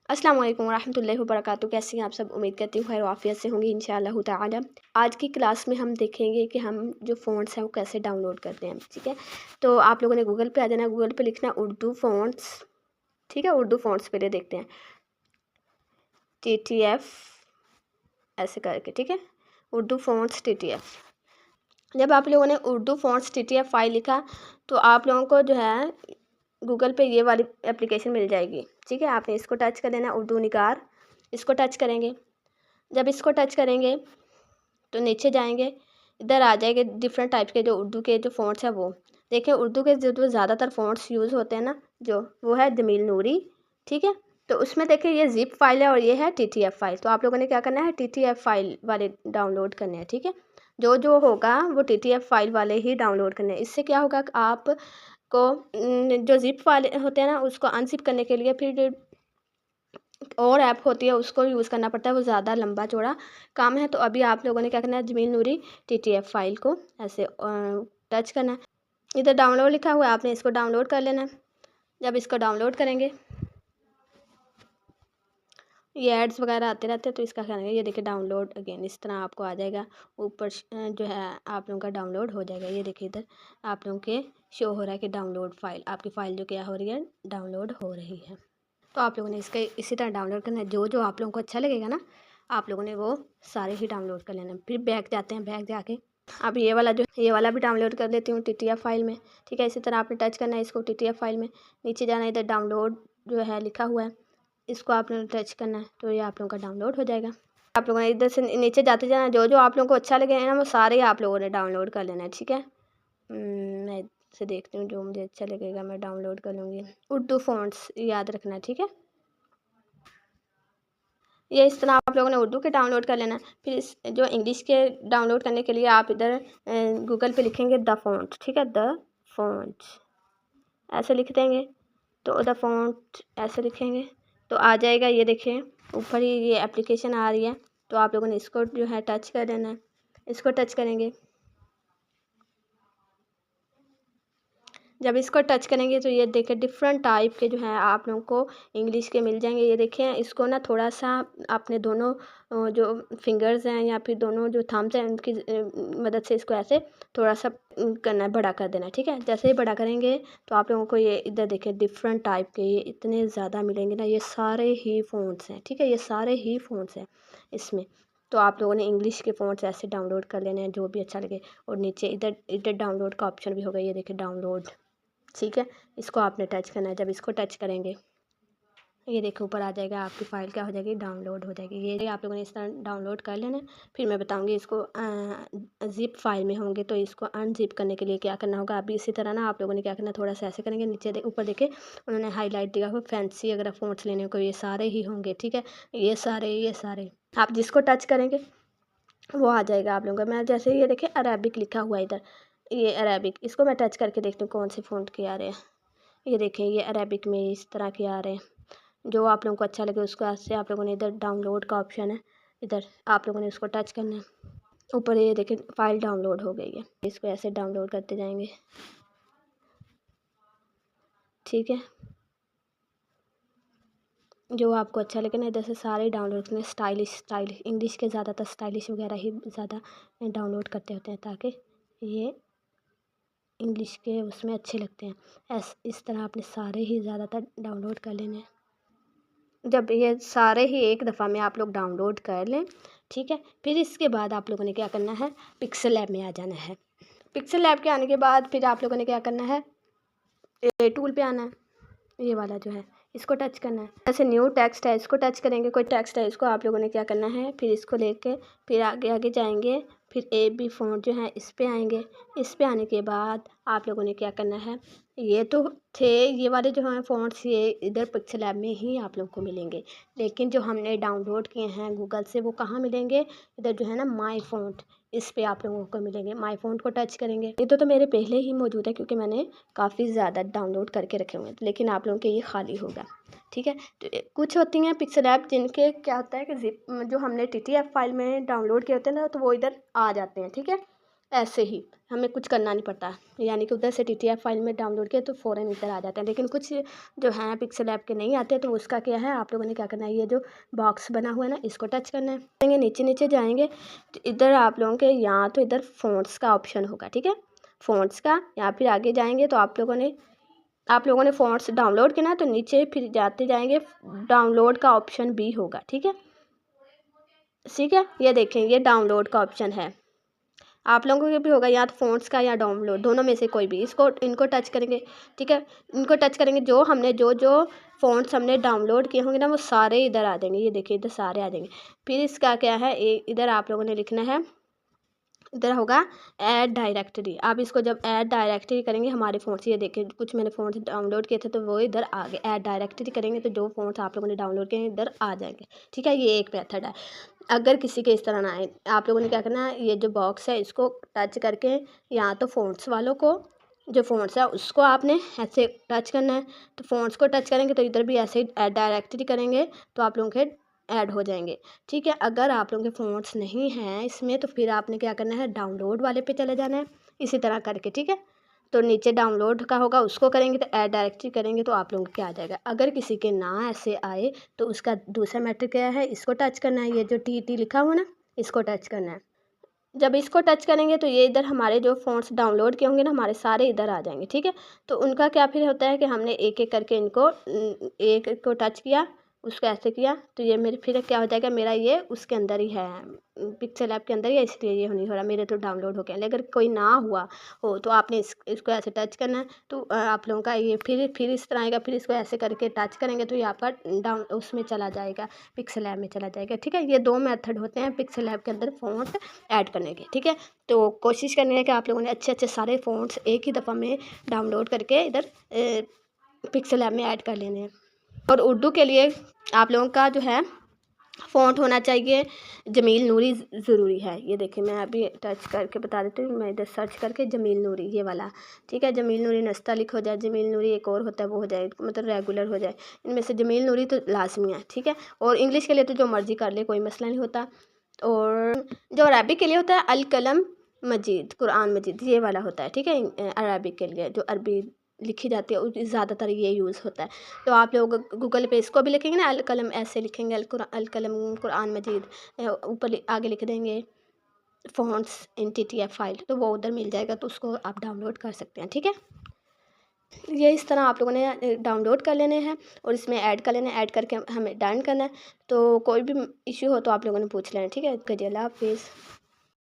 अस्सलाम वालेकुम रहमतुल्लाहि व बरकातुहू। कैसे हैं आप सब? उम्मीद करती हूँ खैर आफियत से होंगे इंशाअल्लाह ताला। आज की क्लास में हम देखेंगे कि हम जो फ़ॉन्ट्स हैं वो कैसे डाउनलोड करते हैं। ठीक है, तो आप लोगों ने गूगल पे आ जाना, गूगल पे लिखना उर्दू फ़ॉन्ट्स। ठीक है, उर्दू फ़ॉन्ट्स पहले देखते हैं, TTF ऐसे करके। ठीक है, उर्दू फ़ॉन्ट्स TTF। जब आप लोगों ने उर्दू फ़ॉन्ट्स TTF फाइल लिखा तो आप लोगों को जो है गूगल पे ये वाली एप्लीकेशन मिल जाएगी। ठीक है, आपने इसको टच कर लेना, उर्दू निगार, इसको टच करेंगे। जब इसको टच करेंगे तो नीचे जाएंगे, इधर आ जाएंगे डिफरेंट टाइप के जो उर्दू के जो फ़ॉन्ट्स हैं वो देखिए। उर्दू के जो ज़्यादातर फ़ॉन्ट्स यूज़ होते हैं ना, जो वो है जमील नूरी। ठीक है, तो उसमें देखिए ये ज़िप फाइल है और ये है TTF फाइल। तो आप लोगों ने क्या करना है, TTF फाइल वाले डाउनलोड करने हैं। ठीक है, जो होगा वो TTF फाइल वाले ही डाउनलोड करने हैं। इससे क्या होगा कि आप को जो ज़िप फाइल होते हैं ना उसको अनज़िप करने के लिए फिर और ऐप होती है उसको यूज़ करना पड़ता है, वो ज़्यादा लंबा चौड़ा काम है। तो अभी आप लोगों ने क्या करना है, जमील नूरी TTF फाइल को ऐसे टच करना है। इधर डाउनलोड लिखा हुआ है, आपने इसको डाउनलोड कर लेना है। जब इसको डाउनलोड करेंगे ये एड्स वगैरह आते रहते हैं, तो इसका करेंगे, ये देखिए डाउनलोड अगेन इस तरह आपको आ जाएगा ऊपर जो है आप लोगों का डाउनलोड हो जाएगा। ये देखिए इधर आप लोगों के शो हो रहा है कि डाउनलोड फाइल, आपकी फ़ाइल जो क्या हो रही है, डाउनलोड हो रही है। तो आप लोगों ने इसका इसी तरह डाउनलोड करना है। जो आप लोगों को अच्छा लगेगा ना, आप लोगों ने वो सारे ही डाउनलोड कर लेना है। फिर बैक जाते हैं, बैक जाके अब ये वाला भी डाउनलोड कर लेती हूँ TTF फाइल में। ठीक है, इसी तरह आपने टच करना है इसको TTF फाइल में, नीचे जाना है, इधर डाउनलोड जो है लिखा हुआ है, इसको आप लोगों ने टच करना है, तो ये आप लोगों का डाउनलोड हो जाएगा। आप लोगों ने इधर से नीचे जाते जाना, जो आप लोगों को अच्छा लगे ना वो सारे आप लोगों ने डाउनलोड कर लेना है। ठीक है, मैं से देखती हूँ जो मुझे अच्छा लगेगा मैं डाउनलोड कर लूँगी। उर्दू फ़ॉन्ट्स याद रखना है। ठीक है, ये इस तरह आप लोगों ने उर्दू के डाउनलोड कर लेना है। फिर इस जो इंग्लिश के डाउनलोड करने के लिए आप इधर गूगल पे लिखेंगे द फ़ॉन्ट। ठीक है, द फ़ॉन्ट ऐसे लिख देंगे, तो द फ़ॉन्ट ऐसे लिखेंगे तो आ जाएगा। ये देखिए ऊपर ही ये एप्लीकेशन आ रही है, तो आप लोगों ने इसको जो है टच कर देना है। इसको टच करेंगे, जब इसको टच करेंगे तो ये देखिए डिफरेंट टाइप के जो हैं आप लोगों को इंग्लिश के मिल जाएंगे। ये देखिए इसको ना थोड़ा सा अपने दोनों जो फिंगर्स हैं या फिर दोनों जो थम्स हैं उनकी मदद से इसको ऐसे थोड़ा सा करना है, बड़ा कर देना है। ठीक है, जैसे ही बड़ा करेंगे तो आप लोगों को ये इधर देखिए डिफरेंट टाइप के ये इतने ज़्यादा मिलेंगे ना, ये सारे ही फ़ॉन्ट्स हैं। ठीक है, ये सारे ही फ़ॉन्ट्स हैं इसमें। तो आप लोगों ने इंग्लिश के फ़ॉन्ट्स ऐसे डाउनलोड कर लेने हैं जो भी अच्छा लगे। और नीचे इधर इधर डाउनलोड का ऑप्शन भी होगा, ये देखिए डाउनलोड। ठीक है, इसको आपने टच करना है। जब इसको टच करेंगे ये देखो ऊपर आ जाएगा, आपकी फ़ाइल क्या हो जाएगी, डाउनलोड हो जाएगी। ये आप लोगों ने इस तरह डाउनलोड कर लेना है। फिर मैं बताऊंगी इसको ज़िप फाइल में होंगे तो इसको अनज़िप करने के लिए क्या करना होगा। अभी इसी तरह ना आप लोगों ने क्या करना है, थोड़ा सा ऐसे करेंगे, नीचे ऊपर देखे उन्होंने हाईलाइट दिया हुआ फैंसी अगर फ़ॉन्ट्स लेने को, ये सारे ही होंगे। ठीक है, ये सारे आप जिसको टच करेंगे वो आ जाएगा आप लोगों का। मैं जैसे ये देखिए अरेबिक लिखा हुआ है इधर, ये अरेबिक, इसको मैं टच करके देखती हूँ कौन से फ़ॉन्ट के आ रहे हैं। ये देखें ये अरेबिक में इस तरह के आ रहे हैं। जो आप लोगों को अच्छा लगे उसको से आप लोगों ने इधर डाउनलोड का ऑप्शन है, इधर आप लोगों ने उसको टच करना है। ऊपर ये देखें फ़ाइल डाउनलोड हो गई है, इसको ऐसे डाउनलोड करते जाएंगे। ठीक है, जो आपको अच्छा लगे ना इधर से सारे डाउनलोड करने। स्टाइलिश इंग्लिश के ज़्यादातर स्टाइलिश वगैरह ही ज़्यादा डाउनलोड करते होते हैं ताकि ये इंग्लिश के उसमें अच्छे लगते हैं। इस तरह आपने सारे ही ज़्यादातर डाउनलोड कर लेने हैं। जब ये सारे ही एक दफ़ा में आप लोग डाउनलोड कर लें, ठीक है, फिर इसके बाद आप लोगों ने क्या करना है, पिक्सल लैब में आ जाना है। पिक्सल लैब के आने के बाद फिर आप लोगों ने क्या करना है, ए टूल पे आना है, ये वाला जो है इसको टच करना है। जैसे न्यू टेक्स्ट है इसको टच करेंगे, कोई टेक्स्ट है इसको आप लोगों ने क्या करना है, फिर इसको लेके फिर आगे आगे जाएंगे, फिर ए बी फ़ॉन्ट जो है इस पे आएंगे। इस पे आने के बाद आप लोगों ने क्या करना है, ये तो थे ये वाले जो हैं फ़ॉन्ट्स, ये इधर पिक्सल लैब में ही आप लोग को मिलेंगे। लेकिन जो हमने डाउनलोड किए हैं गूगल से वो कहाँ मिलेंगे, इधर जो है ना माई फ़ॉन्ट, इस पे आप लोगों को मिलेंगे। माई फ़ॉन्ट को टच करेंगे, ये तो मेरे पहले ही मौजूद है क्योंकि मैंने काफ़ी ज़्यादा डाउनलोड करके रखे हुए हैं, लेकिन आप लोगों के ये खाली होगा। ठीक है, तो कुछ होती हैं पिक्सल ऐप जिनके क्या होता है कि ज़िप जो हमने TTF फाइल में डाउनलोड किए होते हैं ना तो वो इधर आ जाते हैं। ठीक है, ऐसे ही हमें कुछ करना नहीं पड़ता, यानी कि उधर से TTF फाइल में डाउनलोड किया तो फ़ौरन इधर आ जाते हैं। लेकिन कुछ जो हैं पिक्सल ऐप के नहीं आते, तो उसका क्या है, आप लोगों ने क्या करना है, ये जो बॉक्स बना हुआ है ना, इसको टच करना है। नीचे नीचे जाएंगे तो इधर आप लोगों के यहाँ तो इधर फ़ॉन्ट्स का ऑप्शन होगा, ठीक है, फ़ॉन्ट्स का। या फिर आगे जाएंगे तो आप लोगों ने फ़ॉन्ट्स डाउनलोड किया ना, तो नीचे फिर जाते जाएंगे डाउनलोड का ऑप्शन भी होगा, ठीक है। ये देखें, ये डाउनलोड का ऑप्शन है, आप लोगों के भी होगा, या तो फ़ॉन्ट्स का या डाउनलोड, दोनों में से कोई भी। इनको टच करेंगे, ठीक है। इनको टच करेंगे, जो फ़ॉन्ट्स हमने डाउनलोड किए होंगे ना, वो सारे इधर आ जाएंगे। ये देखिए, इधर सारे आ जाएंगे। फिर इसका क्या है, इधर आप लोगों ने लिखना है, इधर होगा ऐड डायरेक्टरी। आप इसको जब ऐड डायरेक्टरी करेंगे, हमारे फ़ॉन्ट्स, ये देखिए कुछ मैंने फ़ॉन्ट्स डाउनलोड किए थे तो वो इधर आ गए। ऐड डायरेक्टरी करेंगे तो जो फ़ॉन्ट्स आप लोगों ने डाउनलोड किए हैं इधर आ जाएंगे, ठीक है। ये एक मेथड है। अगर किसी के इस तरह ना आए, आप लोगों ने क्या करना है, ये जो बॉक्स है इसको टच करके, या तो फ़ॉन्ट्स वालों को, जो फ़ॉन्ट्स है उसको आपने ऐसे टच करना है। तो फ़ॉन्ट्स को टच करेंगे तो इधर भी ऐसे ही ऐड डायरेक्टरी करेंगे तो आप लोगों के ऐड हो जाएंगे, ठीक है। अगर आप लोगों के फ़ॉन्ट्स नहीं हैं इसमें, तो फिर आपने क्या करना है, डाउनलोड वाले पे चले जाना है, इसी तरह करके, ठीक है। तो नीचे डाउनलोड का होगा, उसको करेंगे तो ऐड डायरेक्टरी करेंगे तो आप लोगों के क्या आ जाएगा। अगर किसी के ना ऐसे आए तो उसका दूसरा मेथड क्या है, इसको टच करना है, ये जो TT लिखा हुआ ना, इसको टच करना है। जब इसको टच करेंगे तो ये इधर हमारे जो फ़ॉन्ट्स डाउनलोड किए होंगे ना, हमारे सारे इधर आ जाएंगे, ठीक है। तो उनका क्या फिर होता है कि हमने एक एक करके इनको एक एक को टच किया, उसको ऐसे किया, तो ये मेरे फिर क्या हो जाएगा, मेरा ये उसके अंदर ही है, पिक्सल ऐप के अंदर ही है, इसलिए ये नहीं हो रहा, मेरे तो डाउनलोड हो गया। लेकिन कोई ना हुआ हो तो आपने इसको ऐसे टच करना है, तो आप लोगों का ये फिर इस तरह आएगा। फिर इसको ऐसे करके टच करेंगे तो ये आपका डाउन उसमें चला जाएगा, पिक्सल ऐप में चला जाएगा, ठीक है। ये 2 मेथड होते हैं पिक्सल ऐप के अंदर फ़ॉन्ट ऐड करने के, ठीक है। तो कोशिश करनी है कि आप लोगों ने अच्छे अच्छे सारे फ़ॉन्ट्स एक ही दफ़ा में डाउनलोड करके इधर पिक्सल ऐप में ऐड कर लेने हैं। और उर्दू के लिए आप लोगों का जो है फ़ॉन्ट होना चाहिए जमील नूरी, ज़रूरी है। ये देखिए, मैं अभी टच करके बता देती हूँ, मैं इधर सर्च करके जमील नूरी, ये वाला, ठीक है। जमील नूरी नस्तलिक हो जाए, जमील नूरी एक और होता है वो हो जाए, मतलब रेगुलर हो जाए। इनमें से जमील नूरी तो लाजमी है, ठीक है। और इंग्लिश के लिए तो जो मर्ज़ी कर ले, कोई मसला नहीं होता। और जो अरबिक के लिए होता है, अल कलम मजीद, कुरान मजीद, ये वाला होता है, ठीक है। अरबिक के लिए जो अरबी लिखी जाती है ज़्यादातर ये यूज़ होता है। तो आप लोग गूगल पे इसको भी लिखेंगे ना, अल कलम ऐसे लिखेंगे, अल कलम कुरान मजीद, ऊपर आगे लिख देंगे फ़ॉन्ट्स इन TTF फाइल, तो वो उधर मिल जाएगा, तो उसको आप डाउनलोड कर सकते हैं, ठीक है। ये इस तरह आप लोगों ने डाउनलोड कर लेने हैं और इसमें ऐड कर लेना है, ऐड करके हमें डन करना है। तो कोई भी इश्यू हो तो आप लोगों ने पूछ लेना, ठीक है। अल्लाह हाफ़िज़।